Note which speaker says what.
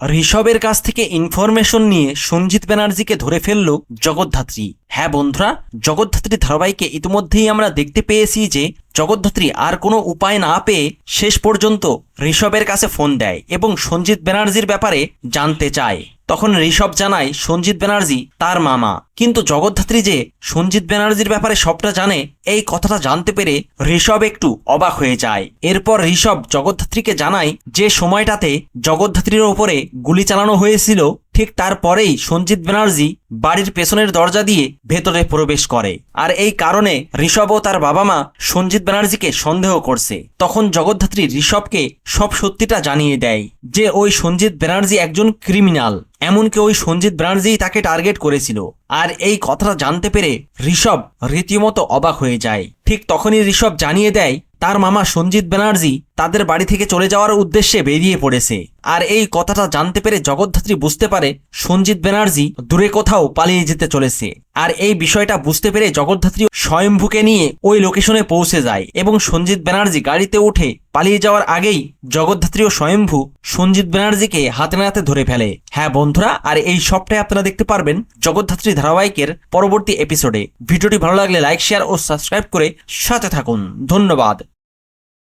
Speaker 1: ঋষভের কাছ থেকে ইনফরমেশন নিয়ে সঞ্জিত ব্যানার্জিকে ধরে ফেলল জগদ্ধাত্রী। হ্যাঁ বন্ধুরা, জগদ্ধাত্রী ধারাবাহিকে ইতিমধ্যেই আমরা দেখতে পেয়েছি যে জগদ্ধাত্রী আর কোনো উপায় না পেয়ে শেষ পর্যন্ত ঋষভের কাছে ফোন দেয় এবং সঞ্জিত ব্যানার্জির ব্যাপারে জানতে চায়। তখন ঋষভ জানায় সঞ্জিত ব্যানার্জি তার মামা, কিন্তু জগদ্ধাত্রী যে সঞ্জিত ব্যানার্জির ব্যাপারে সবটা জানে এই কথাটা জানতে পেরে ঋষভ একটু অবাক হয়ে যায়। এরপর ঋষভ জগদ্ধাত্রীকে জানায় যে সময়টাতে জগদ্ধাত্রীর ওপরে গুলি চালানো হয়েছিল ঠিক তারপরেই সঞ্জিত ব্যানার্জি বাড়ির পেছনের দরজা দিয়ে ভেতরে প্রবেশ করে, আর এই কারণে ঋষভ ও তার বাবা মা সঞ্জিত ব্যানার্জিকে সন্দেহ করছে। তখন জগদ্ধাত্রী ঋষভকে সব সত্যিটা জানিয়ে দেয় যে ওই সঞ্জিত ব্যানার্জি একজন ক্রিমিনাল, এমনকি ওই সঞ্জিত ব্যানার্জি তাকে টার্গেট করেছিল। আর এই কথাটা জানতে পেরে ঋষভ রীতিমতো অবাক হয়ে যায়। ঠিক তখনই ঋষভ জানিয়ে দেয় তার মামা সঞ্জিত ব্যানার্জি তাদের বাড়ি থেকে চলে যাওয়ার উদ্দেশ্যে বেরিয়ে পড়েছে। আর এই কথাটা জানতে পেরে জগদ্ধাত্রী বুঝতে পারে সঞ্জিত ব্যানার্জি দূরে কোথাও পালিয়ে যেতে চলেছে। আর এই বিষয়টা বুঝতে পেরে জগদ্ধাত্রী স্বয়ম্ভুকে নিয়ে ওই লোকেশনে পৌঁছে যায় এবং সঞ্জিত ব্যানার্জি গাড়িতে উঠে পালিয়ে যাওয়ার আগেই জগদ্ধাত্রী ও স্বয়ম্ভু সঞ্জিত ব্যানার্জিকে হাতে নাতে ধরে ফেলে। হ্যাঁ বন্ধুরা, আর এই সবটাই আপনারা দেখতে পারবেন জগদ্ধাত্রী ধারাবাহিকের পরবর্তী এপিসোডে। ভিডিওটি ভালো লাগলে লাইক, শেয়ার ও সাবস্ক্রাইব করে সাথে থাকুন। ধন্যবাদ।